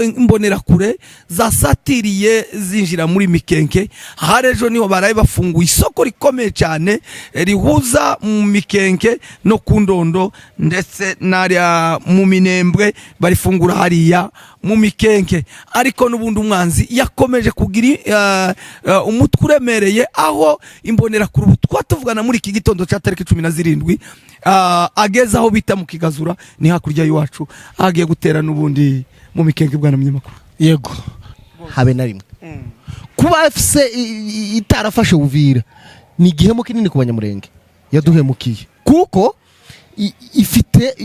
imbonera kure zasatiriye zinjira muri Mikenke. Harejo niho baraye bafunguye isoko rikomeye cyane rihuza mu Mikenke no kundondo ndetse narya mu Minembwe barifungura hariya mu Mikenke. Ariko nubundi umwanzi yakomeje kugira umutwe uremereye aho imbonera kure twatuvugana muri iki gitondo cya tariki 17 ageza aho bita mu Kigazura ni hakurya y'iwacu agiye gutera nubundi mu Mikenke bwana munyamakuru. Yego habe na rimwe kuba FC itarafashe Uvira ni igihemo kinini ku banyamurenge yaduhemukiye kuko ifite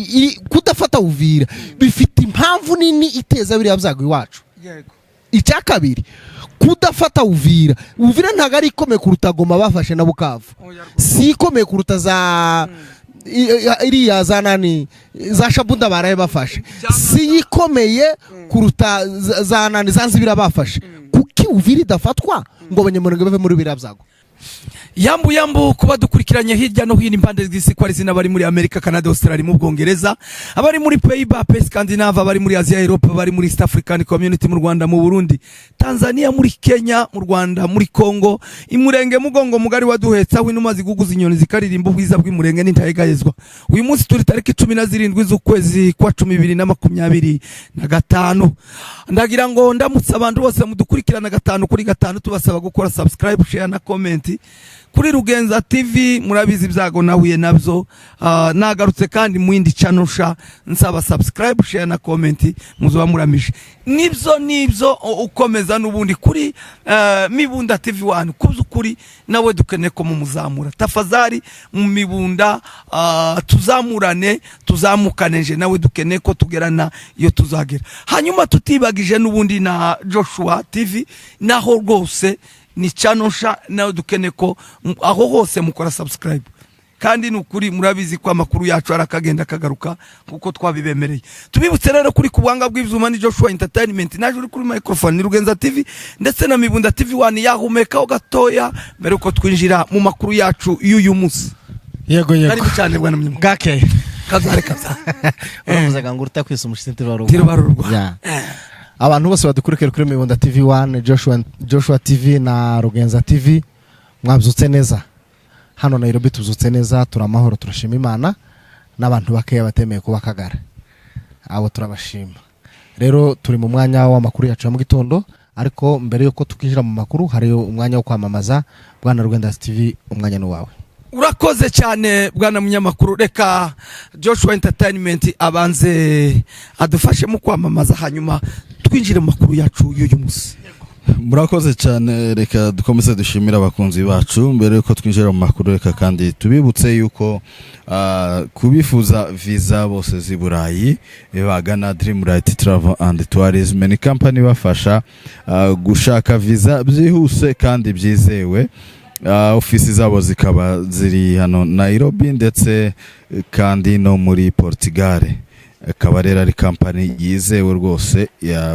kudafata Uvira bifite impamvu nini iteza biriya byago iwacu. Yego icya kabiri kudafata Uvira ntago ari ikomeye kuruta Goma bafashe na Bukavu, si ikomeye kuruta za iriya za nani za Shabunda baraye bafashe, si ikomeye kuruta za nani Zanzibira bafashe. Kuki Uvira idafatwa ngo abanyamurenge bave muri biriya byago? Yambu kuba dukurikiranye hirya no hino impande z'isi kwa rizina bari muri Amerika, Canada, Australia mu Bwongereza, abari muri Pays-Bas, Scandinavia, abari muri Asia, Europe, abari muri East African Community mu Rwanda, mu Burundi, Tanzania, muri Kenya, mu Rwanda, muri Congo, imurenge mugongo mugari waduhetsa w'inuma ziguguza inyoni zikaririmba ubwiza bw'imurenge n'intayegayezwa. Uyu munsi turi tariki 17 z'ukwezi kwa 2025. Ndagira ngo ndamutse abantu bose mudukurikirana 5 kuri 5 tubasaba gukora subscribe, share na comment kuri Rugenza TV. Murabizi ibyago nahuye nabyo, nagarutse kandi mu yindi channel nsaba subscribe, share na comment muzoba muramishe nibyo ukomeza nubundi kuri Mibunda TV 1 kuzukuri nawe dukeneye ko mumuzamura tafazari mu Mibunda, tuzamukane nje nawe dukeneye ko tugerana iyo tuzagera. Hanyuma tutibagije nubundi na Joshua TV naho rwose ni channel nawe dukeneye ko aho hose mukora subscribe, kandi nukuri murabizi ko amakuru yacu arakagenda kagaruka kuko twabibemereye. Tubibutse rero kuri kubwanga bw'ivyuma ni Joshua Entertainment, naje uri kuri microphone ni Rugenza TV ndetse na Mibunda TV 1 yahumekaho gatoya mbere uko twinjira mu makuru yacu y'uyu munsi. Yego karibu cyane bwana munyamakuru. Gake kazare uramuzaga ngo utakwisa umushitsi tirubarurwa. Abantu bose badukurikira kuri Mibunda TV 1, Joshua TV na Rugenza TV, mwabyutse neza. Hano Nairobi tuzutse neza, turamahoro, turashima Imana, n'abantu bakeya batemeye kuba Kagara, abo turabashima. Rero turi mu mwanya w'amakuru yacu mu gitondo, ariko mbere yuko tukinjira mu makuru hari umwanya wo kwamamaza. Bwana Rugenza TV, umwanya ni wawe. Urakoze cyane bwana munyamakuru. Reka Joshua Entertainment abanze adufashe mu kwamamaza hanyuma twinjire mu makuru yacu y'uyu munsi. Murakoze cyane. Reka dukomeze dushimira abakunzi bacu mbere yuko twinjira mu makuru. Reka kandi tubibutse yuko kubifuza visa bose z'Iburayi bagana Dreamlight Travel and Tourism ni company bafasha gushaka visa byihuse kandi byizewe. Ofisi zabo zikaba ziri hano Nairobi ndetse kandi no muri Portugal. Akaba rero ari company yizewe rwose,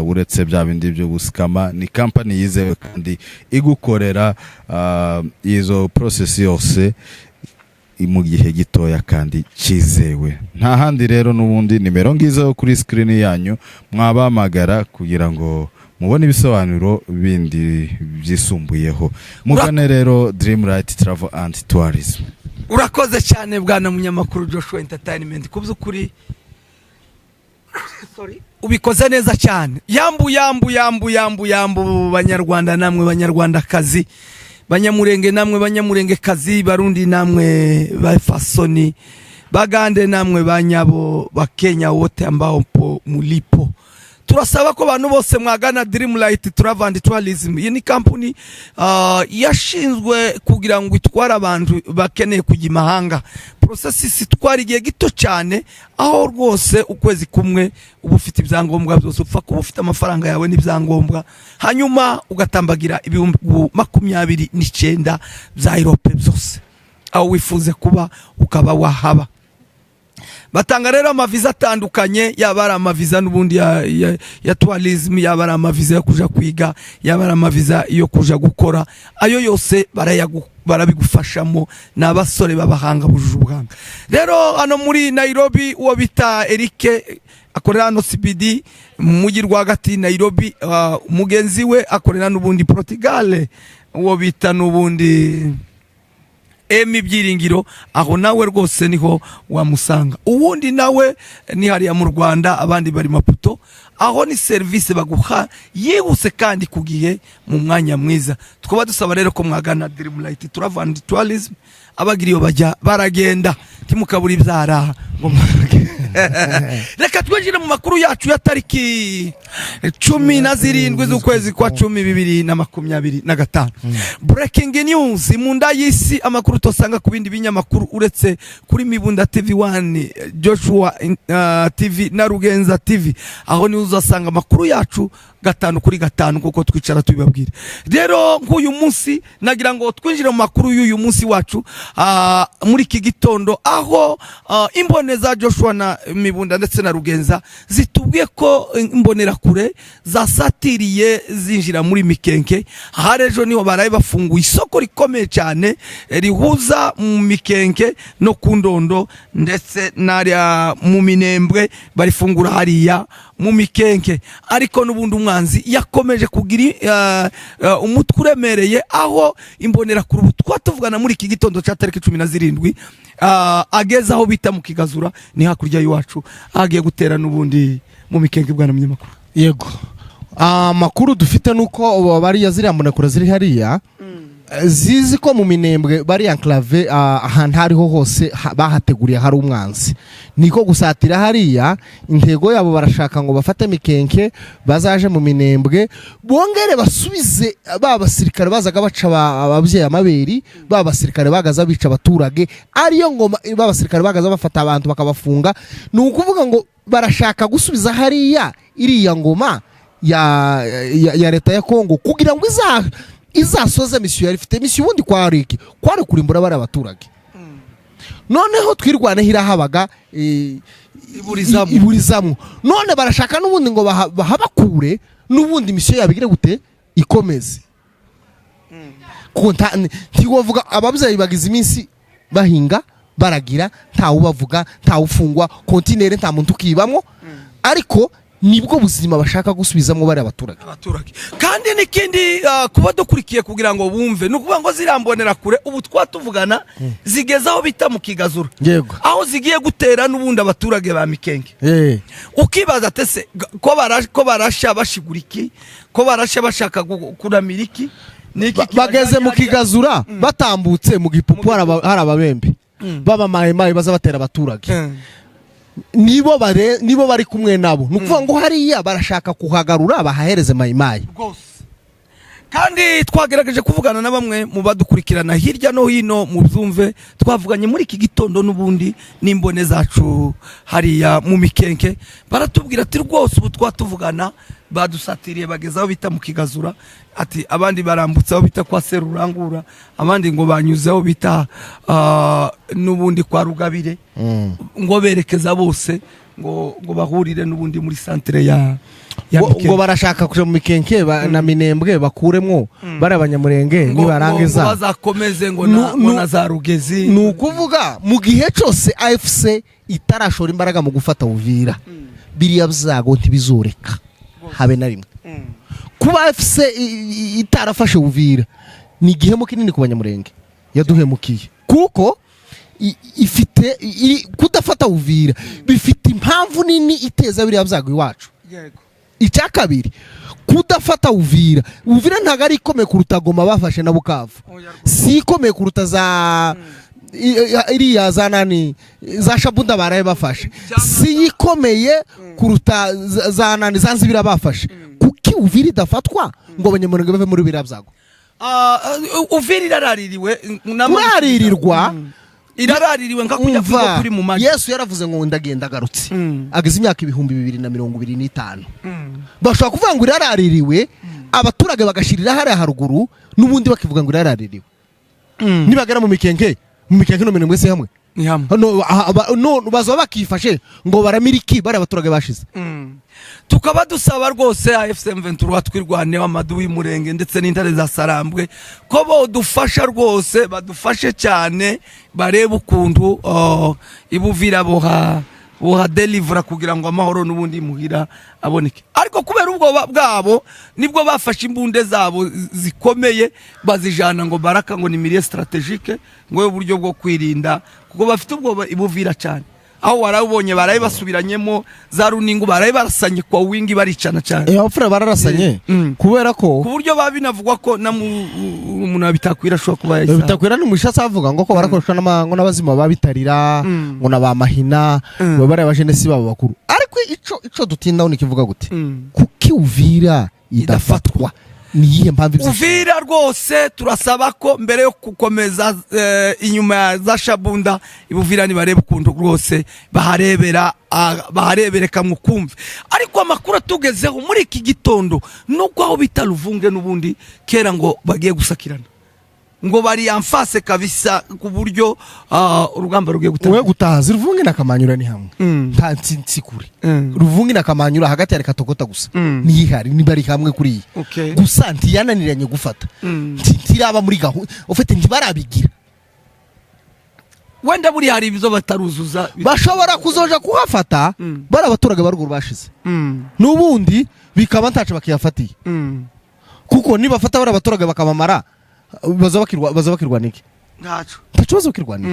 uretse bya bindi byo gusikama, ni company yizewe kandi igukorera izo process yose mu gihe gitoya kandi cizewe. Nta handi rero nubundi nimero ngizo kuri screen yanyu mwabamagara kugira ngo mubone ibisobanuro bindi byisumbuyeho. Mugane rero Dreamlight Travel and Tourism. Urakoze cyane bwana munyamakuru Joshua Entertainment, kubyukuri ubikoze neza cyane. Yambu banyarwanda namwe banyarwandakazi, banyamurenge namwe banyamurengekazi, barundi namwe bafasoni, bagande namwe banyabo, bakenya wote ambao mulipo. Turasaba ko abantu bose mwagana Dreamlight Travel and Tourism. Iyi ni company yashinzwe kugira ngo itwara abantu bakeneye kujya imahanga. Process itwara igihe gito cyane, aho rwose ukwezi kumwe uba ufite ibyangombwa byose, upfa kuba ufite amafaranga yawe n'ibyangombwa, hanyuma ugatambagira ibihumbi 29 bya Europe byose aho wifuze kuba ukaba wahaba. Batanga rero amaviza atandukanye, yaba ari amaviza n'ubundi ya tourism, yaba ari amaviza yo kuja kwiga, yaba ari amaviza yo kuja gukora, ayo yose barabigufashamo n'abasore babahanga bujuje ubwanga. Rero hano muri Nairobi uwo bita Eric akorera hano CBD mu mujyi rwagati Nairobi. Mugenzi we akorera n'ubundi Portugal, uwo bita n'ubundi Emi Byiringiro, aho nawe rwose niho wamusanga. Uwundi nawe ni hariya mu Rwanda, abandi bari Maputo, aho ni service baguha yihuse kandi kugiye mu mwanya mwiza. Tukaba dusaba rero ko mwagana Dreamlight Travel and Tourism, abagiriyo bajya baragenda timukabura ibyara ngo reka twinjire mu makuru yacu ya tariki 17 z'ukwezi kwa 10/2025. Breaking news mu nda y'isi, amakuru tosanga ku bindi binyamakuru uretse kuri Mibunda TV1, Joshua TV na Rugenza TV, aho ni uzasanga amakuru yacu 5/5 kuko twicara tubibabwira. Rero nk'uyu munsi nagira ngo twinjire mu makuru y'uyu munsi wacu muri iki gitondo, aho imboneza Joshua na Mibunda ndetse na Rugenza zitubwiye ko imbonera kure zasatiriye zinjira muri Mikenke. Harejo niho baraye bafunguye isoko rikomeye cyane rihuza mu Mikenke no kundondo ndetse n'ariya mu Minembwe, barifungura hariya mu Mikenke. Ariko n'ubundi umwanzi yakomeje kugira umutwe uremereye, aho imbonera kure twatuvugana muri iki gitondo cya tariki 17 ageze aho bita mu Kigazura, ni hakurya y'iwacu, agiye gutera n'ubundi mu Mikenke. Bwana munyamakuru, yego, amakuru dufite nuko bari yaziriya mbonekura ziri hariya zizi ko mu Minembwe bari enclave, ahantu hariho hose bahateguriye hari umwanzi, niko gusatira hariya. Intego yabo barashaka ngo bafate Mikenke, bazaje mu Minembwe bongere basubize basirikare bazaga baca ababyeyi amaberi, basirikare bagaza bica abaturage, ariyo ngoma basirikare bagaza bafata abantu bakabafunga. Ni ukuvuga ngo barashaka gusubiza hariya iriya ngoma ya leta ya Kongo kugira ngo izasoze misiyo yari ifite. Misiyo ubundi kwari kurimbura bari abaturage, noneho twirwane hirahabaga iburizamwo. None barashaka n'ubundi ngo bahabakure n'ubundi misiyo yabigire gute ikomeze. Ntiwavuga ababyeyi bagize iminsi bahinga baragira, ntawe ubavuga, ntawe ufungwa, kontinere nta muntu ukibamwo, ariko nibwo buzima bashaka gusubizamo bari abaturage. Kandi n'ikindi kuba dukurikiye kugira ngo bumve, nukuvuga ngo zirambonera kure ubu twatuvugana zigezaho bita mu Kigazura, yego, aho zigiye gutera n'ubundi abaturage ba Mikenke. Ukibaza tese ko barasha bashiguriki, ko barasha bashaka kuramira iki, bageze mu Kigazura batambutse mu Gipupu hari ababembe baba mayimayi baza batera abaturage. Nibo bari kumwe nabo, nukuvuga ngo hariya barashaka kuhagarura bahahereze mayimayi. Kandi twagerageje kuvugana na bamwe mu badukurikirana hirya no hino mu byumve, twavuganye muri iki gitondo n'ubundi n'imbone zacu hariya mu Mikenke, baratubwira ati rwose ubu twatuvugana badusatiriye bagezaho bita mu Kigazura, ati abandi barambutse aho bita kwa Serurangura, abandi ngo banyuzeho bita n'ubundi kwa Rugabire, ngo berekeza bose ngo bahurire n'ubundi muri centre ya ngo barashaka kuja mu Mikenke na Minembwe bakuremwo bari abanyamurenge nibarangiza bazakomeze ngo na za Rugezi. Nukuvuga mu gihe cyose AFC itarashora imbaraga mu gufata Uvira, biriya byago ntibizoreka habe na rimwe. Kuba AFC itarafashe Uvira ni igihemo kinini ku banyamurenge yaduhemukiye, kuko ifite kudafata Uvira bifite impamvu nini iteza biriya byago iwacu. Icya kabiri, kudafata Uvira ntago ari ikomeye kuruta Goma bafashe na Bukavu, si ikomeye kuruta za iriya za nani za Shabunda baraye bafashe, si ikomeye kuruta za nani Zanzibira bafashe. Kuki Uvira idafatwa ngo abanyamurenge bave muri biriya byago? Uvira iraraririwe, iraraririwe nka kujya kuva kuri mu maji. Yesu yaravuze ngo ndagenda garutse, ageze imyaka 2025. Bashaka kuvuga ngo iraraririwe, abaturage bagashirira hariya haruguru n'ubundi bakivuga ngo iraraririwe. Nibagera mu Mikenke no Minembwe se hamwe ni hamwe, no bazaba bakifashe ngo baramiriki bari abaturage bashize. Tukaba dusaba rwose AFC M23 twirwane w'amadu w'Imurenge ndetse n'intare za Sarambwe ko bodufasha rwose, badufashe cyane, barebe ukuntu ibuvira boha buhadelivura kugira ngo amahoro n'ubundi muhira aboneke. Ariko kubera ubwoba bwabo nibwo bafashe imbunde zabo zikomeye bazijana ngo Baraka ngo ni milieu strategique ngo uburyo bwo kwirinda kuko bafite ubwoba ibuvira cyane. Aho warabonye baraye basubiranyemo za runingu baraye barasanye kwa wingi baricana cyane. Abafura bararasanye kubera ko ku buryo babinavugwa ko umuntu abitakwira shwa kuba yisa. Bitakwira ni mushatse avuga ngo ko barakoreshwa n'amango n'abazima babitarira ngo nabamahina bo baraye bajenesi babo bakuru. Ariko ico dutindaho nikivuga gute kuki Uvira idafatwa niyihe mpamvu Uvira rwose turasaba ko mbere yo gukomeza inyuma za Shabunda Uvira ni barebe kundu rwose baharebereka mukumve. Ariko amakuru tugezeho muri iki gitondo nuko aho bita Ruvunge n'ubundi kera ngo bagiye gusakirana ngo bari amfase kabisa ku buryo urugamba rugiye gutaha Ruvunge nakamanyura ni hamwe nta nsikuri Ruvunge nakamanyura hagati ya Katogota gusa nihari ni bari hamwe kuri gusa ntiyananiranye gufata ntiraba muri gaho ufite ntibarabigira wenda buri hari ibizo bataruzuza bashobora kuzoja kuhafata bara abaturage baruguru bashize n'ubundi bikaba ntace bakiyafatiye kuko nibafata bara abaturage bakamamara bazabakirwa niki ntaco bazokirwana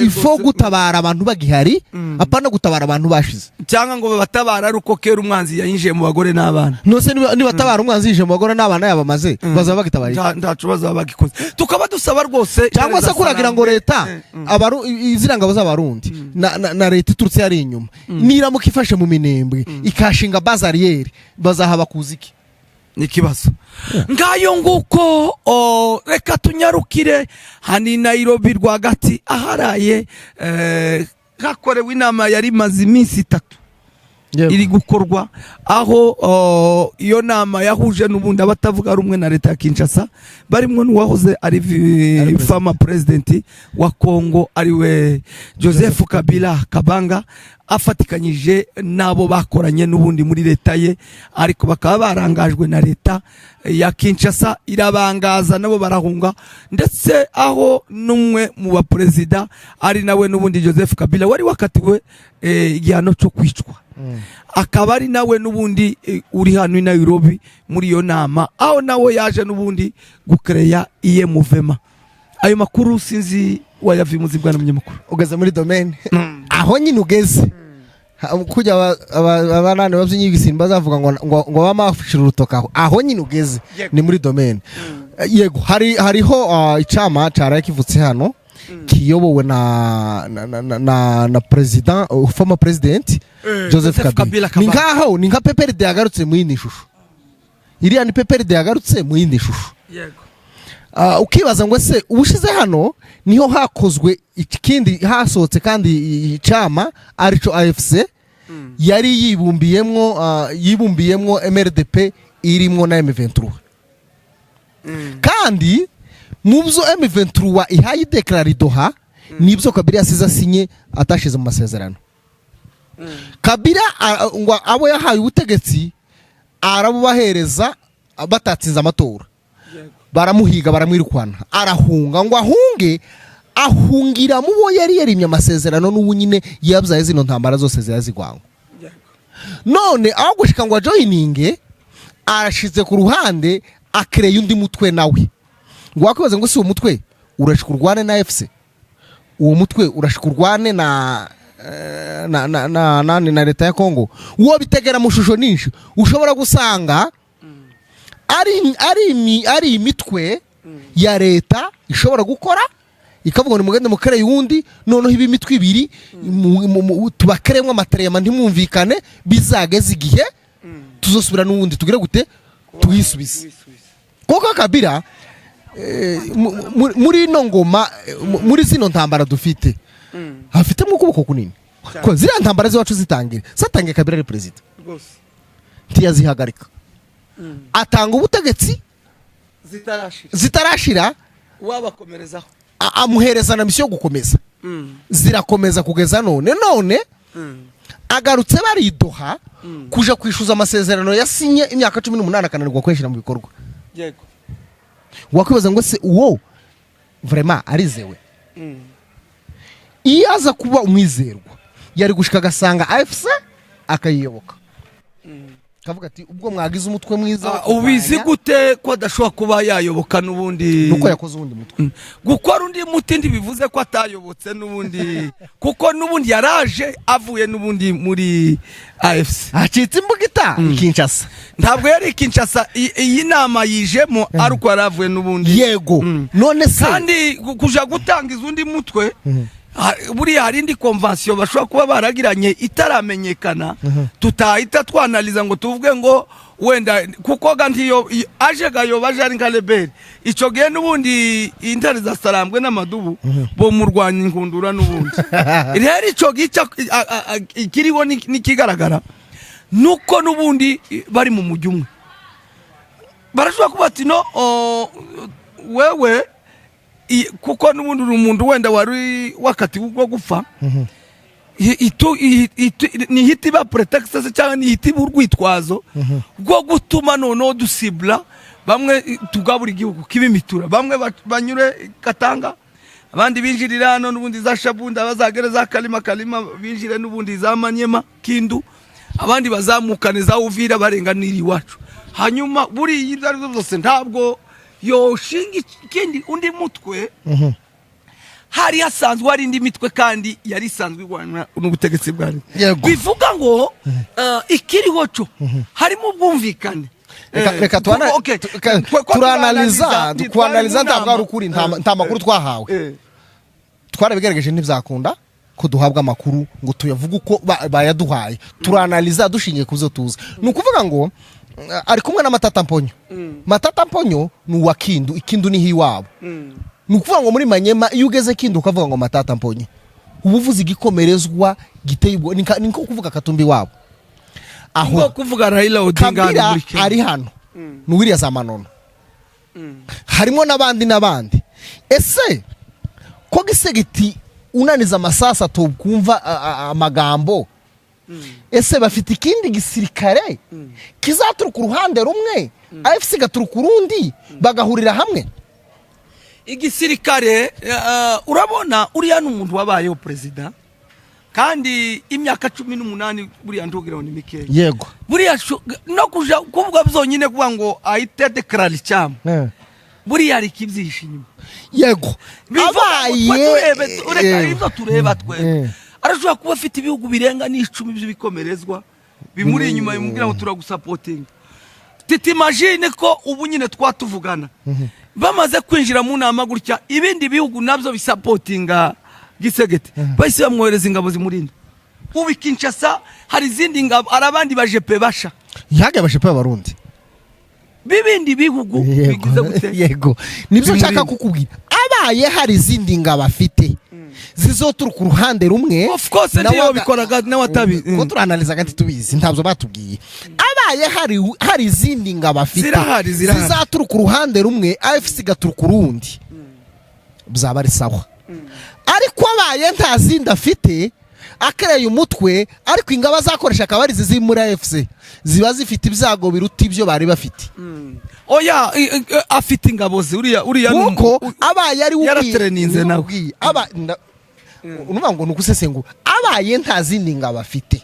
ifo gutabara abantu bagihari apana gutabara abantu bashize cyangwa ngo batabara ruko kera umwanzi yinjiye mu bagore n'abana nose nibatabara umwanzi yinjiye mu bagore n'abana yabamaze bazaba bagitabara ntaco bazaba bagikoze tukaba dusaba rwose cyangwa se kuragira ngo leta izirangabo z'abarundi na leta iturutse yari inyuma niramuka ifashe mu minembwe ikashinga bazariyeri bazahaba kuziki nikibazo ngayo nguko reka tunyarukire hani Nairobi rwagati aharaye hakorewe inama yari maze iminsi 3 iri gukorwa aho iyo nama yahuje n'ubundi abatavuga rumwe na leta ya Kinshasa barimwe n'uwahoze ari former president wa Kongo ariwe Joseph Kabila Kabanga afatikanyije nabo bakoranye n'ubundi muri leta ye ariko bakaba barangajwe na leta ya Kinshasa irabangaza nabo barahunga ndetse aho numwe mu ba president ari nawe n'ubundi Joseph Kabila wari wakatiwe igihano cyo kwicwa akaba ari nawe n'ubundi uri hano i Nairobi muri iyo nama aho nawe yaje n'ubundi gukereya iye muvema. Ayo makuru sinzi wayavimuzi bwana munyamakuru ugeze muri domaine aho nyine ugeze kujya abanane bavyinyigisimba bazavuga ngo bamafishira urutoka aho nyine ugeze ni muri domaine yego hariho icama cyaraye kivutse hano kiyobowe na president former president Joseph Kabila ningaho ninga PPRD yagarutse mu yindi shusho iriya ni PPRD yagarutse mu yindi shusho yego ukibaza ngo se ubushize hano niho hakozwe ikindi hasohotse kandi icama arico AFC yari yibumbiyemwo MRDP irimwo na M23 kandi mubzo M23 ihaye declare Doha nibyo Kabila yasize asinye atashize mu masezerano Kabila ngo abo yahaye ubutegetsi arabubahereza batatsinze amatora baramuhiga baramwirukwana arahunga ngo ahungira mubo yari yarimye amasezerano n'ubunyine yabyaye zino ntambara zose zirazigwanga none aho gushika ngo joininge arashize ku ruhande akreye undi mutwe nawe ngwakwibaza ngo si umutwe urashikurwane na FC uwo mutwe urashikurwane na leta ya Kongo uwo bitegera mu shusho ninshi ushobora gusanga ari imitwe ya leta ishobora gukora ikavuga ngo mugende mukereye wundi noneho ibi mitwe ibiri tubakeremwe amatrema ntimumvikane bizageze igihe tuzosubira n'ubundi tugire gute tuhisubize koko Kabila muri ino ngoma muri zino ntambara dufite hafite mu kuboko kunini ko ziriya ntambara ziwacu zitangira satangiye Kabila ari president ntiyazihagarika atanga ubutegetsi zitarashira wabakomerezaho amuhereza na misiyo gukomeza zirakomeza kugeza none agarutse baridoha kuja kwishuza amasezerano yasinye imyaka 18 akananirwa kweshira mu bikorwa yego wakwibaza ngo se uwo vraiment arizewe iyo aza kuba umwizerwa yari gushika agasanga AFC akayiyoboka kavuga ati ubwo mwagize umutwe mwiza ubizi gute ko adashobora kuba yayoboka n'ubundi nuko yakoze ubundi mutwe gukora undi muti ntibivuze ko atayobotse n'ubundi kuko n'ubundi yaraje avuye n'ubundi muri AFC acitse imbugita Kinshasa ntabwo yari Kinshasa iyi nama yijemo aruko yaravuye n'ubundi yego none se kandi kuja gutanga izundi mutwe buriya hari indi konvansiyo bashobora kuba baragiranye itaramenyekana tutahita twanaliza ngo tuvuge ngo wenda kuko gantiyo aje gayo baje ari nka rebeli ico gihe n'ubundi intare za Sarambwe n'amadubu bo murwanya inkundura n'ubundi rero ico gica ikiriho nikigaragara nuko n'ubundi bari mu mujyi umwe barashobora kuba ati no wewe kuko n'ubundi umuntu wenda wari wakati bwo gupfa ni hiti ba pretext cyangwa ni hiti burwitwazo bwo gutuma none dusibla bamwe tugabura igihugu kibimitura bamwe banyure Katanga abandi binjirira hano n'ubundi za Shabunda bazagereza kalima binjire n'ubundi za Manyema Kindu abandi bazamukane za Uvira barenganira iwacu hanyuma buri yizari zose ntabwo yoshinga ikindi undi mutwe hari hasanzwe hari indi mitwe kandi yari isanzwe igwana n'ubutegetsi bwa bivuga ngo ikiriho cyo harimo ubwumvikane reka turanaliza ntabwo ari ukuri nta makuru twahawe twarabigaragaje ntibyakunda ko duhabwa amakuru ngo tuyavuge uko bayaduhaye turanaliza dushingiye ku zo tuzi ni ukuvuga ngo ari kumwe na Matata Mponyo ni uwa Kindu ikindu ni hiwabo ni ukuvuga ngo muri Manyema iyo ugeze Kindu ukavuga ngo Matata Mponyo ubuvuzi gikomerezwa giteye ubwo ni nko kuvuga Katumbi wabo aho kuvuga Raila Odinga ari hano ni William Zamanono harimo n'abandi ese ko gisegiti unaniza amasasa to kumva amagambo ese bafite ikindi gisirikare kizaturuka uruhande rumwe AFC gaturuka urundi bagahurira hamwe igisirikare urabona uriya n'umuntu wabayeho president kandi imyaka 18 buriya ndugiraho ni mikeya yego buriya no kuja kuvuga byonyine kuvuga ngo ahite declare cyam buriya ari kibyihisha inyuma yego abaye tureba twe arashobora kuba afite ibihugu birenga n'icumi by'ibikomerezwa bimuri inyuma yimubwira ngo turagusapotinga titimagine ko ubu nyine twatuvugana bamaze kwinjira mu nama gutya ibindi bihugu nabyo bisapotinga Gisegete bahise bamwohereza ingabo zimurinda ubu Kinshasa hari izindi ngabo arabandi bajepe basha yage bajepe abarundi bibindi bihugu bigize gute yego nibyo nshaka kukubwira abaye hari izindi ngabo afite zizoturuka uruhande rumwe of course niyo bikoraga n'abatabi ko turanaliza gati tubizi ntabyo batubwiye abaye hari izindi ngabo afite zizaturuka uruhande rumwe AFC gaturuka urundi bizaba ari sawa ariko abaye nta zindi afite akereye umutwe ariko ingabo zakoresha akabari zizi muri AFC ziba zifite ibyago biruta ibyo bari bafite oya afite ingabo uriya nuko abaye ari yaratreninze nawe unuvuga ngo nukusesengura abaye nta zindi ngabo afite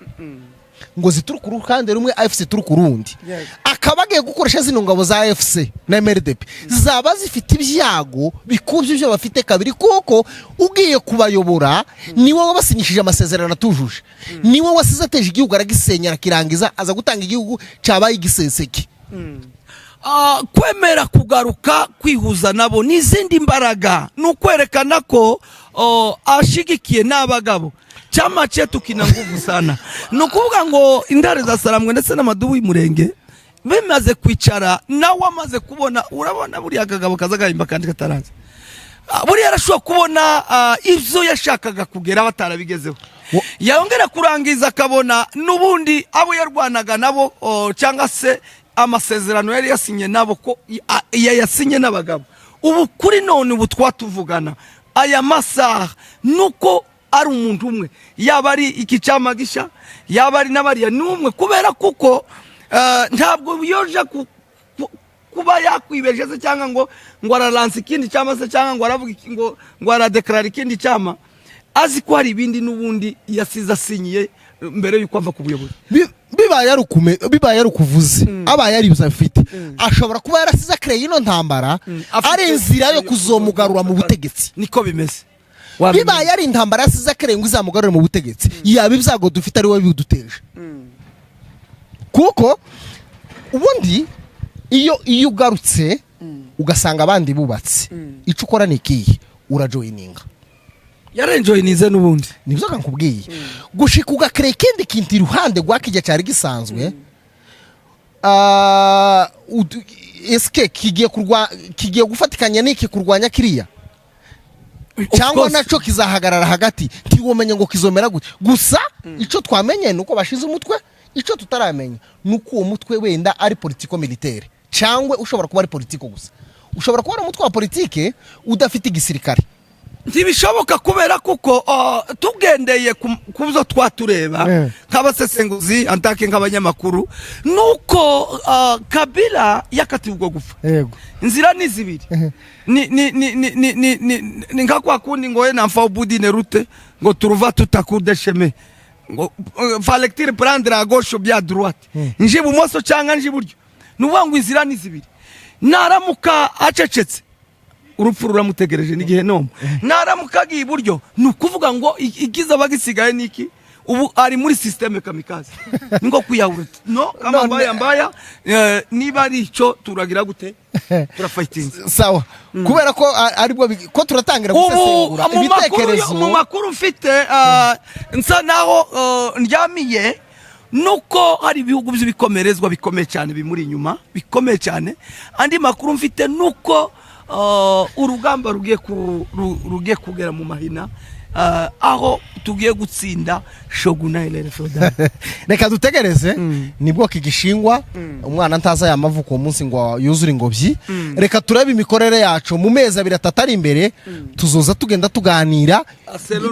ngo zituruka uruhande rumwe AFC turuka urundi akabagiye gukoresha zino ngabo za AFC na MRDP zaba zifite ibyago bikubye ibyo bafite kabiri kuko ugiye kubayobora niwe wabasinyishije amasezerano atujuje niwe wasize ateje igihugu aragisenya arakirangiza aza gutanga igihugu cyabaye igiseseke kwemera kugaruka kwihuza nabo n'izindi mbaraga n'ukwerekana ko ashigikiye n'abagabo chama chetu kina nguvu sana nukuvuga ngo intare za Sarambwe ndetse n'amadubu y'umurenge bimaze kwicara nawe amaze kubona urabona buri akagabo kazagahimba kandi kataranze buri yarashobora kubona ivyo yashakaga kugera batarabigezeho yongera kurangiza akabona n'ubundi abo yarwanaga nabo cyangwa se amasezerano yari yasinye nabo ko yasinye n'abagabo ubu kuri none ubu twatuvugana aya masaha nuko ari umuntu umwe yaba ari ikicama gisha yaba ari n'abariya numwe kubera kuko ntabwo yoja kuba yakwibejeze cyangwa ngo aralansa ikindi cyama se cyangwa ngo aravuga ngo aradeclare ikindi cyama azi ko hari ibindi n'ubundi yasize asinyiye mbere yuko ava ku buyobozi. bibaye ari ukuvuze abaye ari bizafite ashobora kuba yarasize akreye ino ntambara ari inzira yo kuzomugarura mu butegetsi. Niko bimeze. Bibaye ari intambara yasize akreye ngo izamugarure mu butegetsi yaba ibyago dufite ari we biduteje. Kuko ubundi iyo ugarutse ugasanga abandi bubatse ico ukora nikiye urajoyininga. Yarenjoyinize n'ubundi nibyo kankubwiye gushika ugakreye kindi kintu iruhande gwakijya cyari gisanzwe eske kigiye gufatikanya niki kurwanya kiriya cyangwa naco kizahagarara hagati ntiwomenye ngo kizomera gute. Gusa ico twamenye nuko bashize umutwe, ico tutaramenya nuko uwo mutwe wenda ari politiko militaire cyangwa ushobora kuba ari politiko gusa. Ushobora kuba ari umutwe wa politike udafite igisirikare. Ntibishoboka kubera kuko tugendeye kuzo twatureba nk'abasesenguzi antake nk'abanyamakuru nuko Kabila yakatiwe ubwo gufa. Inzira ni zibiri. Ni nka kwa kundi ngo na mfa ubudine rute ngo turuva tutakude chemin ngo fallait prendre à gauche ou bien à droite. Nje bumoso cyangwa nje buryo. Nuvuga ngo inzira ni zibiri. Naramuka acecetse urupfu ruramutegereje n'igihe nomo. Naramuka giye buryo nukuvuga ngo igiza bagisigaye niki ubu ari muri systeme kamikaze ngo kwiyahura no kama mbaya niba ari ico turagira gute turafighting sawa kubera ko aribwo ko turatangira gusesengura ibitekerezo mu makuru mfite nsa naho ndyamiye nuko hari ibihugu by'ibikomerezwa bikomeye cyane bimuri inyuma bikomeye cyane. Andi makuru mfite nuko urugamba rugiye kugera mu mahina aho tugiye gutsinda Shogun Ile Feudal. Reka dutegereze nibwo kigishingwa umwana ntaza yamavuko umunsi ngo yuzura ingobyi. Reka turabe imikorere yacu mu mezi 2 atari imbere tuzoza tugenda tuganira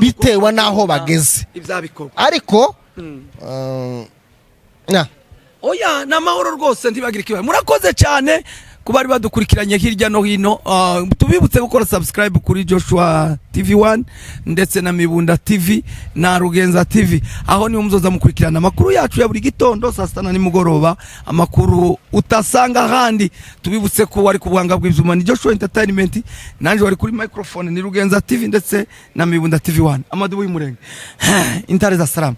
bitewe naho bageze ariko oya namahoro rwose ntibagire kibaye. Murakoze cyane kubari badukurikiranye hirya no hino. Tubibutse gukora subscribe kuri Joshua TV1 ndetse na Mibunda TV na Rugenza TV. Aho niho muzoza mukurikirana amakuru yacu ya buri gitondo saa 6 nimugoroba, amakuru utasanga handi. Tubibutse ko wari kubuhanga bw'ivyuma ni Joshua Entertainment, nanje wari kuri microphone ni Rugenza TV ndetse na Mibunda TV1. Amadu w'Imurenge intare za salamu.